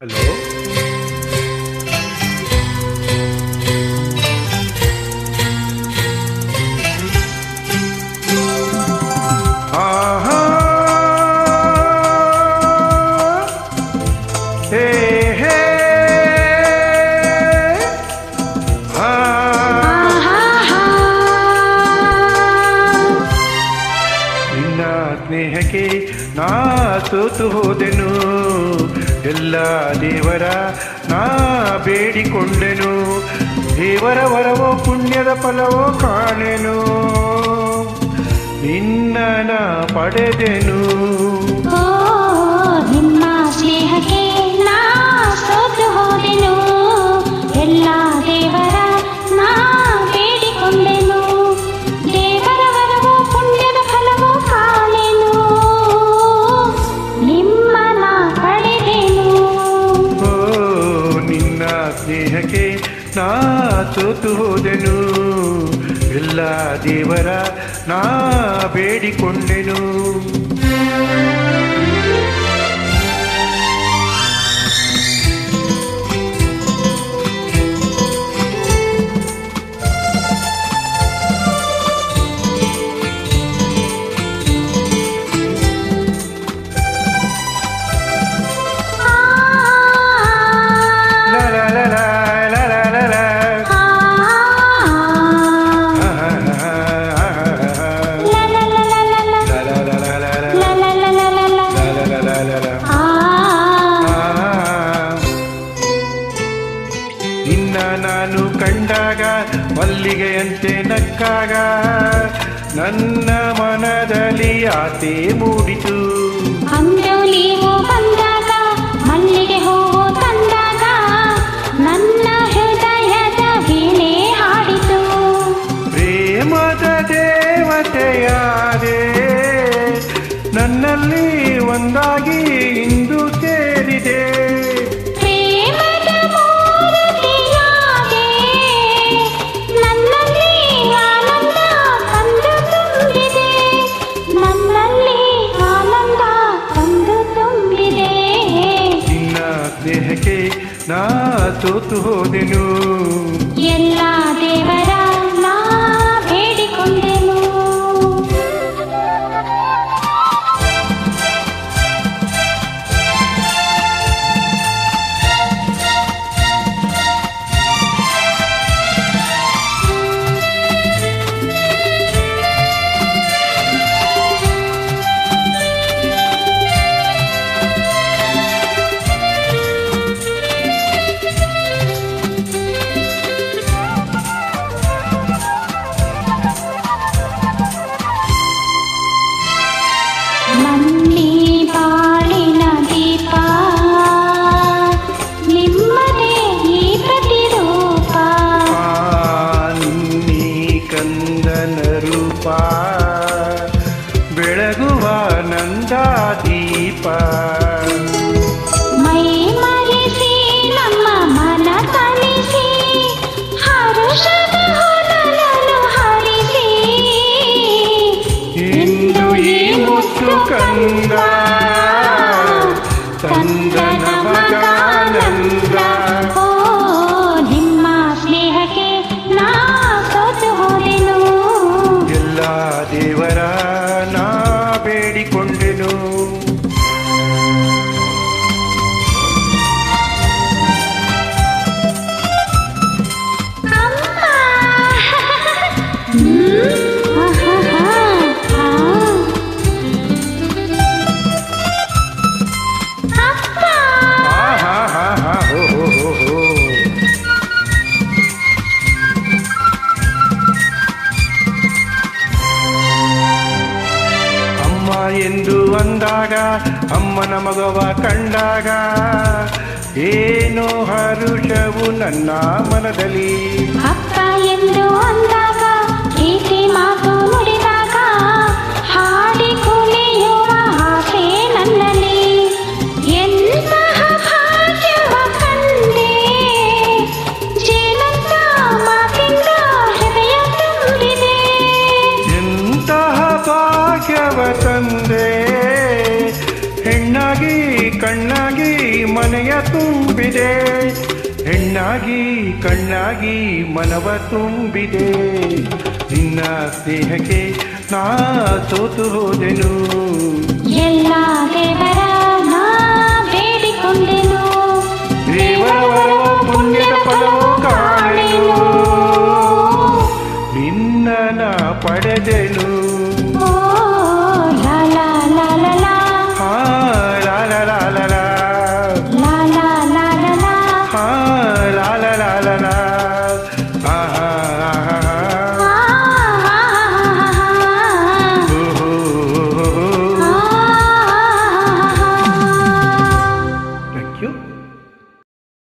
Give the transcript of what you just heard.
Hello. ಆಹಾ ಹೇ ಹೇ ಹಾ. ನಿನ್ನ ಸ್ನೇಹಕ್ಕೆ ನಾ ಸೋತು ಹೋದೆನು, ಎಲ್ಲ ದೇವರ ನಾ ಬೇಡಿಕೊಂಡೆನು, ದೇವರ ವರವೋ ಪುಣ್ಯದ ಫಲವೋ ಕಾಣೆನು, ನಿನ್ನ ನಾ ಪಡೆದೆನು. ನಿಮ್ಮ ಸ್ನೇಹಕ್ಕೆ ನಾ ಸೋತು ಹೋದೆನು, ಎಲ್ಲ ದೇವರ ನಾ ಬೇಡಿಕೊಂಡೆನು, ದೇವರ ವರವೋ ಪುಣ್ಯದ ಫಲವೋ ಕಾಣೆನು, ನಿಮ್ಮ ನಾ ಪಡೆದೆನು. ನಿನ್ನ ಸ್ನೇಹಕ್ಕೆ ನಾ ಸೋತು ಹೋದೆನು, ಎಲ್ಲ ದೇವರ ನಾ ಬೇಡಿಕೊಂಡೆನು. ನಿನ್ನ ನಾನು ಕಂಡಾಗ ಮಲ್ಲಿಗೆಯಂತೆ ನಕ್ಕಾಗ ನನ್ನ ಮನದಲ್ಲಿ ಆಸೆ ಮೂಡಿತು. ಅಂದು ನೀವು ಬಂದಾಗ ಮಲ್ಲಿಗೆ ಹೂವು ತಂದಾಗ ನನ್ನ ಹೃದಯದ ವೀಣೆ ಹಾಡಿತು. ಪ್ರೇಮದ ದೇವತೆಯಾದೆ, ನನ್ನಲ್ಲಿ ಒಂದಾಗಿ ಇಂದು ಸೇರಿದೆ. ಪ್ರೇಮದ ಮೂರ್ತಿಯಾದೆ, ನನ್ನಲ್ಲಿ ಆನಂದ ತಂದು ತುಂಬಿದೆ, ನನ್ನಲ್ಲಿ ಆನಂದ ತಂದು ತುಂಬಿದೆ. ನಿನ್ನ ಸ್ನೇಹಕ್ಕೆ ನಾ ಸೋತು ಹೋದೆನು, ಎಲ್ಲ ದೇವರ ನಾ ಬೇಡಿಕೊಂಡೆನು. ನನ್ನಿ ಬಾಳಿನ ದೀಪ, ನಿಮ್ಮದೇ ಈ ಪ್ರತಿರೂಪ, ನೀ ಕಂದನ ರೂಪ, ಬೆಳಗುವ ನಂದ ದೀಪ. ಮೈ ಮರೆಸಿ ನಮ್ಮ ಮನ ತಣಿಸಿ, ಹರುಷದ ಹೊನಲನ್ನು ಹರಿಸಿ, ಇಂದು ಈ ಮುತ್ತು ಕಂದ ತಂದನ ಮಗಾನಂದ. ಓ ನಿಮ್ಮ ಸ್ನೇಹಕ್ಕೆ ನಾ ಸೋತು ಹೋದೆನು, ಎಲ್ಲ ದೇವರ ನಾ ಬೇಡಿಕೊಂಡೆನು. ಅಮ್ಮ. ಆಹಾಹಾ. ಅಪ್ಪ. ಆಹಾಹಾಹಾ, ಹೋ ಹೋ ಹೋ ಹೋ. ಅಮ್ಮ ಎಂದು ಅಂದಾಗ, ಅಮ್ಮನ ಮಗವ ಕಂಡಾಗ ಏನೋ ಹರುಷವು ನನ್ನ ಮನದಲ್ಲಿ. ಅಪ್ಪ ಎಂದು ಅಂದಾಗ, ಪ್ರೀತಿ ಮಾತು ನುಡಿದಾಗ, ಹಾಡಿ ಕುಣಿಯುವ ಆಸೆ ನನ್ನಲ್ಲಿ. ಎಂತಹ ಭಾಗ್ಯವ ಕಂಡೆ, ಜೇನಂತ ಮಾತಿಂದ ಹೃದಯ ತುಂಬಿದೆ. ಎಂತಹ ಭಾಗ್ಯವ ತಂದೆ, ಹೆಣ್ಣಾಗಿ ಕಣ್ಣಾಗಿ ಮನೆಗೆ ಹೃದಯ ತುಂಬಿದೆ, ಹೆಣ್ಣಾಗಿ ಕಣ್ಣಾಗಿ ಮನವ ತುಂಬಿದೆ. ನಿನ್ನ ಸ್ನೇಹಕ್ಕೆ ನಾ ಸೋತು ಹೋದೆನು, ಎಲ್ಲ ದೇವರ ನಾ ಬೇಡಿಕೊಂಡೆನು, ದೇವರ ವರವ ಪುಣ್ಯದ ಫಲವು ಕಾಣೆನು, ನಿನ್ನ ನಾ ಪಡೆದೆನು.